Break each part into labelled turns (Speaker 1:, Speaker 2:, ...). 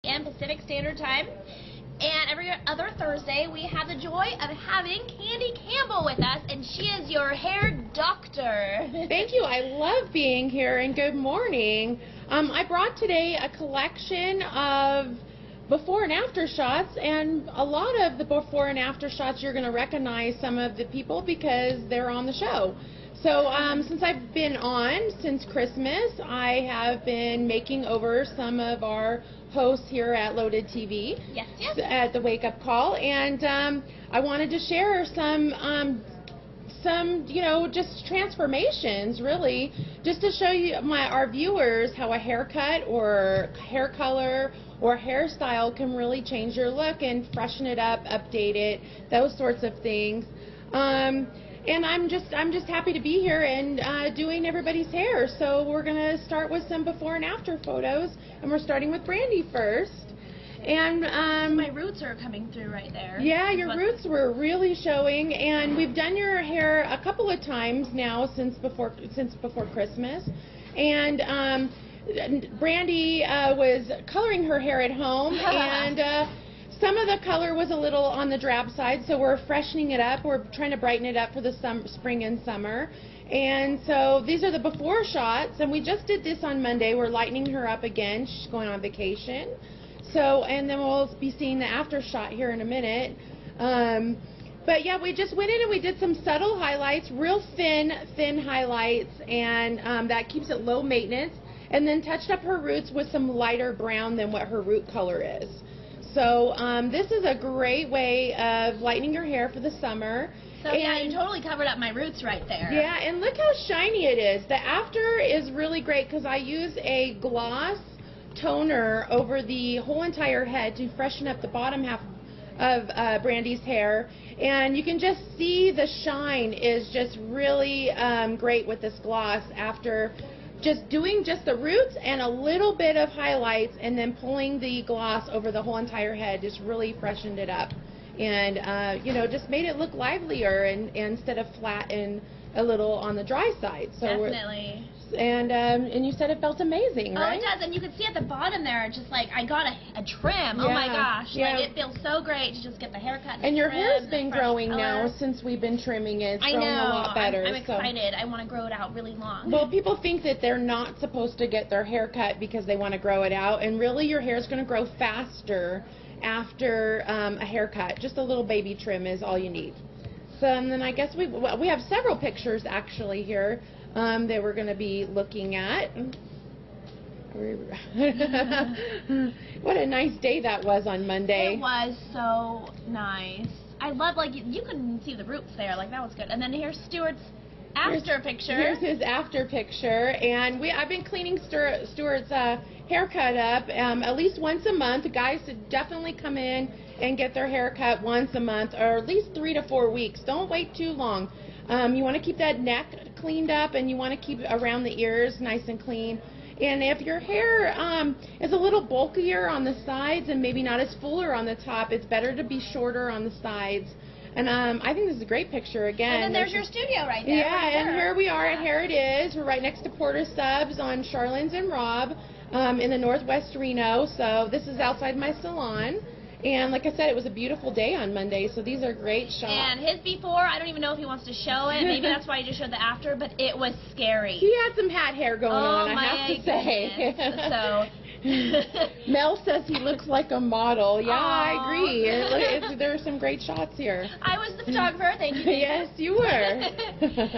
Speaker 1: and Pacific Standard Time. And every other Thursday, we have the joy of having Candy Campbell with us, and she is your hair doctor.
Speaker 2: Thank you. I love being here, and good morning. I brought today a collection of before and after shots, and a lot of the before and after shots you're going to recognize some of the people because they're on the show. So since I've been on since Christmas, I have been making over some of our hosts here at LoadedTV.
Speaker 1: Yes.
Speaker 2: At the Wake Up Call, and I wanted to share some just transformations, really, just to show you our viewers how a haircut or hair color or hairstyle can really change your look and freshen it up, update it, those sorts of things. And I'm just happy to be here and doing everybody's hair. So we're gonna start with some before and after photos, and we're starting with Brandi first. And
Speaker 1: my roots are coming through right there.
Speaker 2: Yeah, your roots were really showing, and we've done your hair a couple of times now since before Christmas. And Brandi was coloring her hair at home, and some of the color was a little on the drab side, so we're freshening it up. We're trying to brighten it up for the spring and summer. And so these are the before shots, and we just did this on Monday. We're lightening her up again. She's going on vacation. So, and then we'll be seeing the after shot here in a minute. But yeah, we just went in and we did some subtle highlights, real thin highlights, and that keeps it low maintenance. And then touched up her roots with some lighter brown than what her root color is. So this is a great way of lightening your hair for the summer.
Speaker 1: So yeah, you totally covered up my roots right there.
Speaker 2: Yeah, and look how shiny it is. The after is really great because I use a gloss toner over the whole entire head to freshen up the bottom half of Brandi's hair. And you can just see the shine is just really great with this gloss after just doing just the roots and a little bit of highlights, and then pulling the gloss over the whole entire head just really freshened it up, and just made it look livelier and instead of flat and a little on the dry side. So
Speaker 1: definitely.
Speaker 2: And you said it felt amazing, right?
Speaker 1: Oh, it does, and you can see at the bottom there, just like I got a trim.
Speaker 2: Yeah.
Speaker 1: Oh my gosh,
Speaker 2: yeah.
Speaker 1: Like it feels so great to just get the haircut.
Speaker 2: And your
Speaker 1: trim,
Speaker 2: hair's been growing
Speaker 1: color.
Speaker 2: now since we've been trimming it. It's
Speaker 1: I
Speaker 2: growing
Speaker 1: know.
Speaker 2: a lot better.
Speaker 1: I'm excited. I want to grow it out really long.
Speaker 2: Well, people think that they're not supposed to get their hair cut because they want to grow it out, and really your hair is going to grow faster after a haircut. Just a little baby trim is all you need. So, and then I guess we have several pictures actually here that we're going to be looking at. What a nice day that was on Monday.
Speaker 1: It was so nice. I love, like, you couldn't see the roots there. Like, that was good. And then here's Stuart's after picture.
Speaker 2: Here's his after picture. And I've been cleaning Stuart's haircut up at least once a month. Guys should definitely come in and get their hair cut once a month, or at least 3 to 4 weeks. Don't wait too long. You want to keep that neck cleaned up, and you want to keep around the ears nice and clean. And if your hair is a little bulkier on the sides and maybe not as fuller on the top, it's better to be shorter on the sides. And I think this is a great picture again.
Speaker 1: And then there's your studio right there.
Speaker 2: Yeah, and here we are at Here It Is. We're right next to Porter Subs on Charlins and Robb in the Northwest Reno. So this is outside my salon. And like I said, it was a beautiful day on Monday, so these are great shots.
Speaker 1: And his before, I don't even know if he wants to show it. Maybe that's why he just showed the after, but it was scary.
Speaker 2: He had some hat hair going on, I have to say.
Speaker 1: So
Speaker 2: Mel says he looks like a model. Yeah, I agree. There are some great shots here.
Speaker 1: I was the photographer, thank you.
Speaker 2: Yes, you were.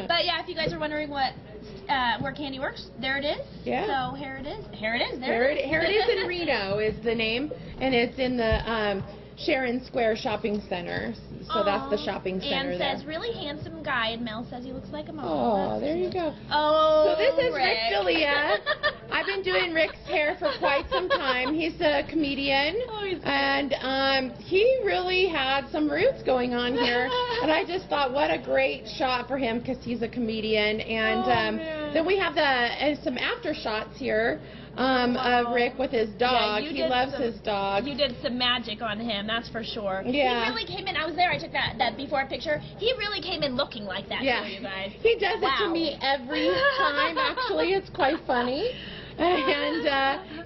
Speaker 1: But yeah, if you guys are wondering where Candy works, there it is.
Speaker 2: Yeah.
Speaker 1: So here it is. Here it is.
Speaker 2: Here it is in Reno is the name, and it's in the Sharon Square Shopping Center. So that's the shopping center there.
Speaker 1: And says, really handsome guy, and Mel says he looks like a model.
Speaker 2: Oh, there you go.
Speaker 1: Oh,
Speaker 2: so this is Rick Delia. I've been doing Rick's hair for quite some time. He's a comedian, and he really had some roots going on here. And I just thought, what a great shot for him because he's a comedian. And then we have some after shots here. of Rick with his dog.
Speaker 1: Yeah,
Speaker 2: he loves his dog.
Speaker 1: You did some magic on him, that's for sure.
Speaker 2: Yeah.
Speaker 1: He really came in. I was there. I took that before picture. He really came in looking like that.
Speaker 2: Yeah.
Speaker 1: For you guys.
Speaker 2: He does it to me every time. Actually, it's quite funny. And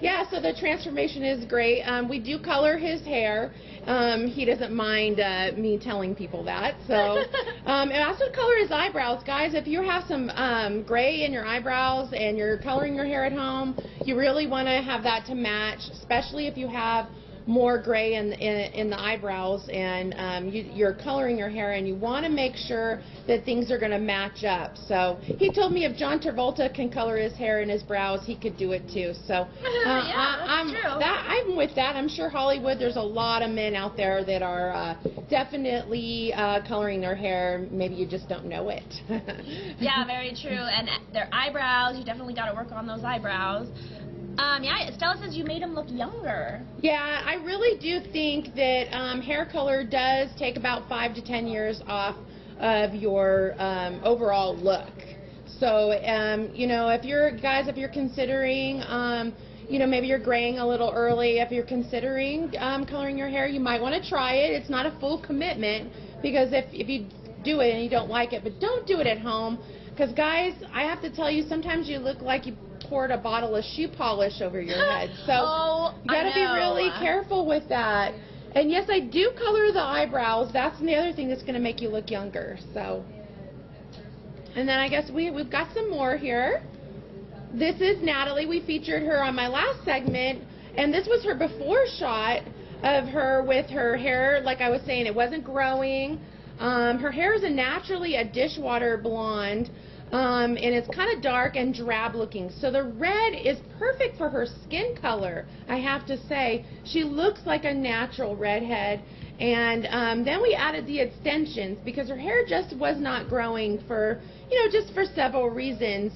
Speaker 2: yeah, so the transformation is great. We do color his hair. He doesn't mind me telling people that. So, and also color his eyebrows, guys. If you have some gray in your eyebrows and you're coloring your hair at home, you really want to have that to match, especially if you have more gray in the eyebrows and you're coloring your hair, and you want to make sure that things are going to match up. So he told me if John Travolta can color his hair and his brows, he could do it too. So
Speaker 1: yeah, that's true.
Speaker 2: I'm with that. I'm sure Hollywood, there's a lot of men out there that are definitely coloring their hair. Maybe you just don't know it.
Speaker 1: Yeah, very true. And their eyebrows, you definitely got to work on those eyebrows. Yeah, Stella says you made him look younger.
Speaker 2: Yeah, I really do think that hair color does take about 5 to 10 years off of your overall look. So, you know, if you're considering, you know, maybe you're graying a little early, if you're considering coloring your hair, you might want to try it. It's not a full commitment, because if you do it and you don't like it, but don't do it at home. Because, guys, I have to tell you, sometimes you look like you poured a bottle of shoe polish over your head. So you got to be really careful with that. And yes, I do color the eyebrows. That's the other thing that's going to make you look younger. So, and then I guess we've got some more here. This is Natalie. We featured her on my last segment, and this was her before shot of her with her hair. Like I was saying, it wasn't growing. Her hair is naturally a dishwater blonde. And it's kind of dark and drab looking. So the red is perfect for her skin color, I have to say. She looks like a natural redhead. And then we added the extensions because her hair just was not growing for, you know, just for several reasons.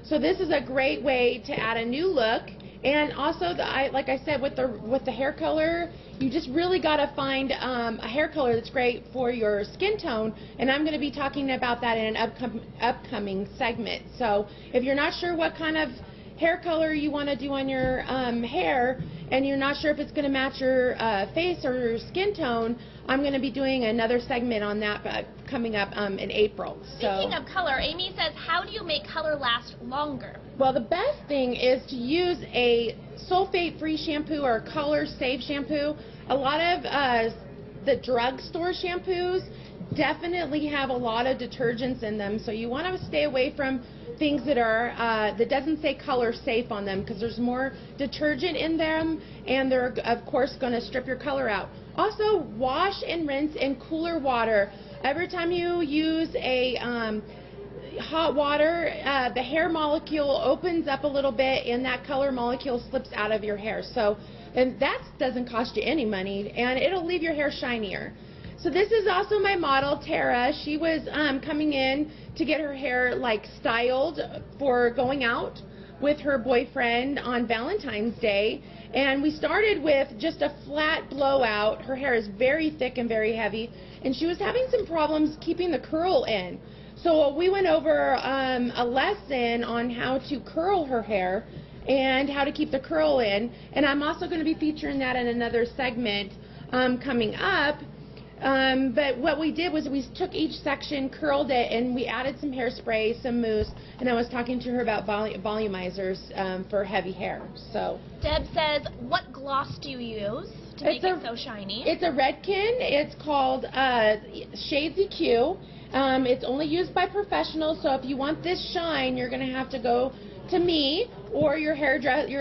Speaker 2: So this is a great way to add a new look. And also, like I said, with the hair color, you just really got to find a hair color that's great for your skin tone, and I'm going to be talking about that in an upcoming segment. So if you're not sure what kind of hair color you want to do on your hair, and you're not sure if it's going to match your face or your skin tone, I'm going to be doing another segment on that coming up in April.
Speaker 1: Speaking of color, Amy says, how do you make color last longer?
Speaker 2: Well, the best thing is to use a sulfate-free shampoo or color-safe shampoo. A lot of the drugstore shampoos definitely have a lot of detergents in them, so you want to stay away from things that are that doesn't say color safe on them, because there's more detergent in them, and they're of course going to strip your color out. Also, wash and rinse in cooler water. Every time you use a hot water, the hair molecule opens up a little bit, and that color molecule slips out of your hair. So, and that doesn't cost you any money, and it'll leave your hair shinier. So this is also my model, Tara. She was coming in to get her hair like styled for going out with her boyfriend on Valentine's Day. And we started with just a flat blowout. Her hair is very thick and very heavy, and she was having some problems keeping the curl in. So we went over a lesson on how to curl her hair and how to keep the curl in. And I'm also going to be featuring that in another segment coming up. But what we did was we took each section, curled it, and we added some hairspray, some mousse, and I was talking to her about volumizers for heavy hair. So
Speaker 1: Deb says, what gloss do you use to make it so shiny?
Speaker 2: It's a Redken. It's called Shades EQ. It's only used by professionals, so if you want this shine, you're going to have to go to me or your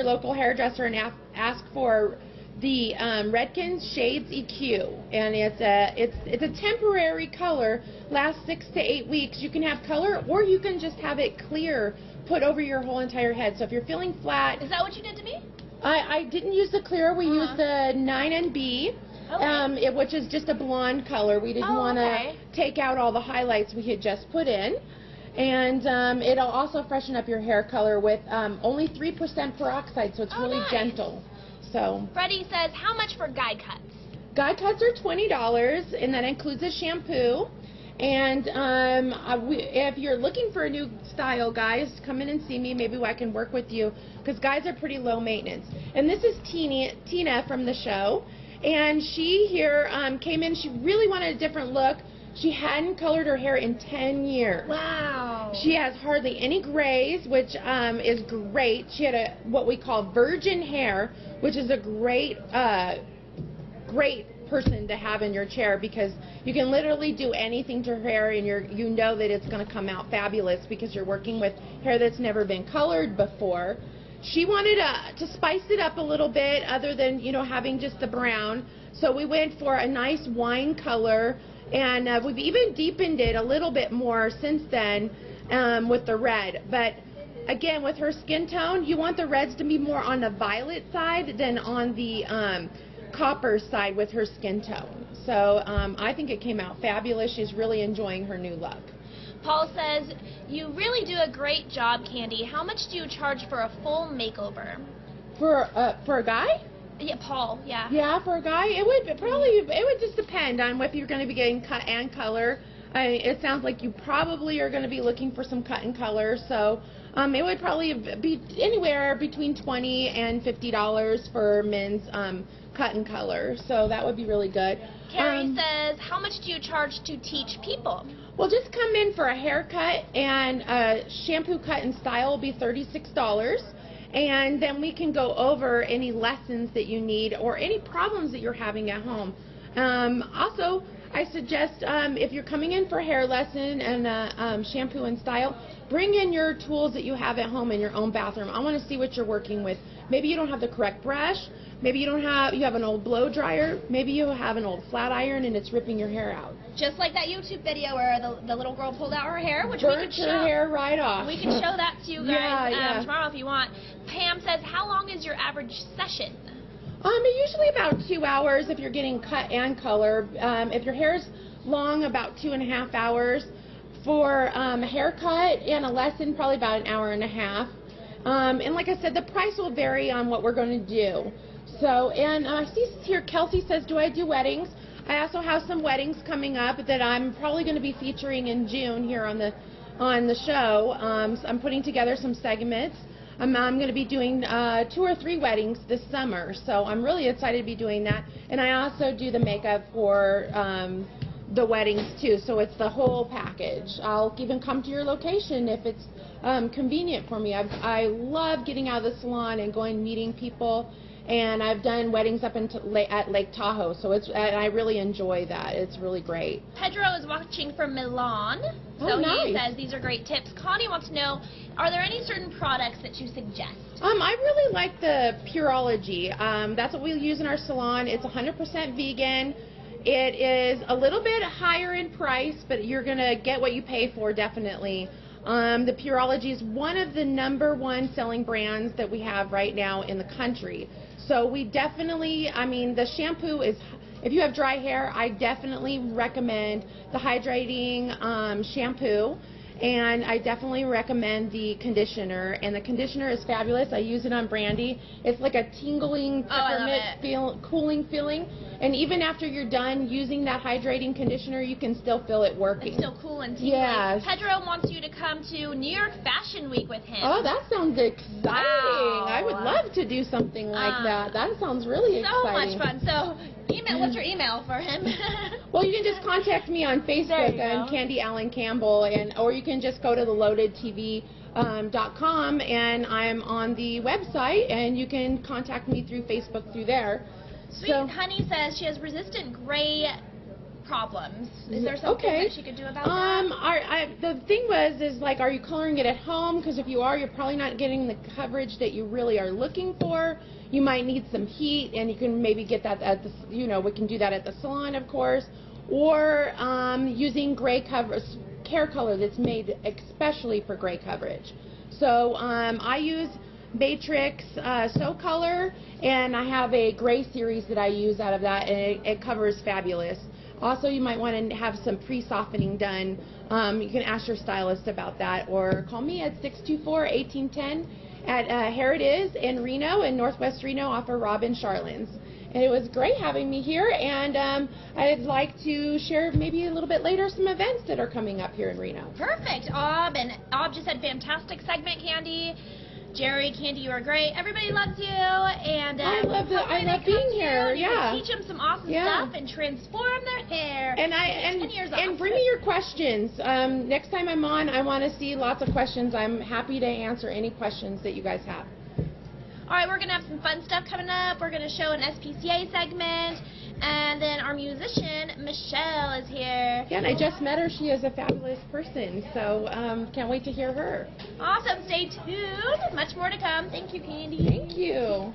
Speaker 2: local hairdresser and ask for the Redken Shades EQ, and it's a temporary color, lasts 6 to 8 weeks. You can have color, or you can just have it clear put over your whole entire head. So if you're feeling flat,
Speaker 1: is that what you did to me?
Speaker 2: I didn't use the clear. We used the 9NB, which is just a blonde color. We didn't want to take out all the highlights we had just put in. And it'll also freshen up your hair color with only 3% peroxide, so it's really gentle. So
Speaker 1: Freddie says, how much for guide cuts?
Speaker 2: Guide cuts are $20, and that includes a shampoo. And if you're looking for a new style, guys, come in and see me. Maybe I can work with you, because guys are pretty low maintenance. And this is Tina from the show. And she here came in. She really wanted a different look. She hadn't colored her hair in 10 years.
Speaker 1: Wow.
Speaker 2: She has hardly any grays, which is great. She had what we call virgin hair, which is a great person to have in your chair because you can literally do anything to her hair and you know that it's going to come out fabulous because you're working with hair that's never been colored before. She wanted to spice it up a little bit other than, you know, having just the brown. So we went for a nice wine color, and we've even deepened it a little bit more since then with the red. But again, with her skin tone, you want the reds to be more on the violet side than on the copper side with her skin tone. So I think it came out fabulous. She's really enjoying her new look.
Speaker 1: Paul says, you really do a great job, Candy. How much do you charge for a full makeover?
Speaker 2: For a guy?
Speaker 1: Yeah, Paul, yeah.
Speaker 2: Yeah, for a guy, it would just depend on if you're going to be getting cut and color. It sounds like you probably are going to be looking for some cut and color, so it would probably be anywhere between $20 and $50 for men's cut and color, so that would be really good.
Speaker 1: Carrie says, how much do you charge to teach people?
Speaker 2: Well, just come in for a haircut and a shampoo cut and style will be $36. And then we can go over any lessons that you need or any problems that you're having at home. Also, I suggest if you're coming in for a hair lesson and shampoo and style, bring in your tools that you have at home in your own bathroom. I want to see what you're working with. Maybe you don't have the correct brush. Maybe you have an old blow dryer. Maybe you have an old flat iron and it's ripping your hair out.
Speaker 1: Just like that YouTube video where the little girl pulled out her hair, which
Speaker 2: burnt
Speaker 1: we can show.
Speaker 2: Her hair right off.
Speaker 1: We can show that to you guys
Speaker 2: yeah.
Speaker 1: Tomorrow if you want. Pam says, how long is your average session?
Speaker 2: Usually about 2 hours if you're getting cut and color. If your hair's long, about 2.5 hours. For a haircut and a lesson, probably about 1.5 hours. And like I said, the price will vary on what we're going to do. So, and I see here Kelsey says, do I do weddings? I also have some weddings coming up that I'm probably going to be featuring in June here on the show. So I'm putting together some segments. I'm going to be doing 2 or 3 weddings this summer, so I'm really excited to be doing that. And I also do the makeup for the weddings too, so it's the whole package. I'll even come to your location if it's convenient for me. I love getting out of the salon and going meeting people. And I've done weddings up at Lake Tahoe, so and I really enjoy that. It's really great.
Speaker 1: Pedro is watching from Milan, so
Speaker 2: nice.
Speaker 1: He says these are great tips. Connie wants to know, are there any certain products that you suggest?
Speaker 2: I really like the Pureology. That's what we use in our salon. It's 100% vegan. It is a little bit higher in price, but you're going to get what you pay for, definitely. The Pureology is one of the #1 selling brands that we have right now in the country. So we definitely, the shampoo is, if you have dry hair, I definitely recommend the hydrating shampoo. And I definitely recommend the conditioner. And the conditioner is fabulous. I use it on Brandy. It's like a tingling, peppermint cooling feeling. And even after you're done using that hydrating conditioner, you can still feel it working.
Speaker 1: It's still cool and tingling.
Speaker 2: Yes.
Speaker 1: Pedro wants you to come to New York Fashion Week with him.
Speaker 2: Oh, that sounds exciting.
Speaker 1: Wow.
Speaker 2: I would love to do something like that. That sounds really exciting.
Speaker 1: So much fun. So, what's your email for him?
Speaker 2: Well, you can just contact me on Facebook on Candy Campbell, or you can just go to the LoadedTV.com, and I'm on the website, and you can contact me through Facebook through there.
Speaker 1: Sweet Honey says she has resistant gray problems. Is there something that she could do about that?
Speaker 2: The thing is like, are you coloring it at home? Because if you are, you're probably not getting the coverage that you really are looking for. You might need some heat, and you can maybe get that at the, we can do that at the salon, of course, or using gray hair color that's made especially for gray coverage. So I use Matrix So Color, and I have a gray series that I use out of that, and it covers fabulous. Also, you might want to have some pre-softening done. You can ask your stylist about that, or call me at 624-1810 at Here It Is in Reno, in Northwest Reno, off of Rob and Charlins. And it was great having me here, and I'd like to share maybe a little bit later some events that are coming up here in Reno.
Speaker 1: Perfect. Ob just said fantastic segment, Candy. Jerry, Candy, you are great. Everybody loves you, and
Speaker 2: I love being here. or
Speaker 1: you
Speaker 2: yeah.
Speaker 1: can teach them some awesome
Speaker 2: Yeah.
Speaker 1: stuff and transform their hair.
Speaker 2: And
Speaker 1: 10 years off.
Speaker 2: bring me your questions. Next time I'm on, I want to see lots of questions. I'm happy to answer any questions that you guys have.
Speaker 1: All right, we're going to have some fun stuff coming up. We're going to show an SPCA segment. And then our musician, Michelle, is here.
Speaker 2: Yeah, and I just met her. She is a fabulous person. So can't wait to hear her.
Speaker 1: Awesome. Stay tuned. Much more to come. Thank you, Candy.
Speaker 2: Thank you.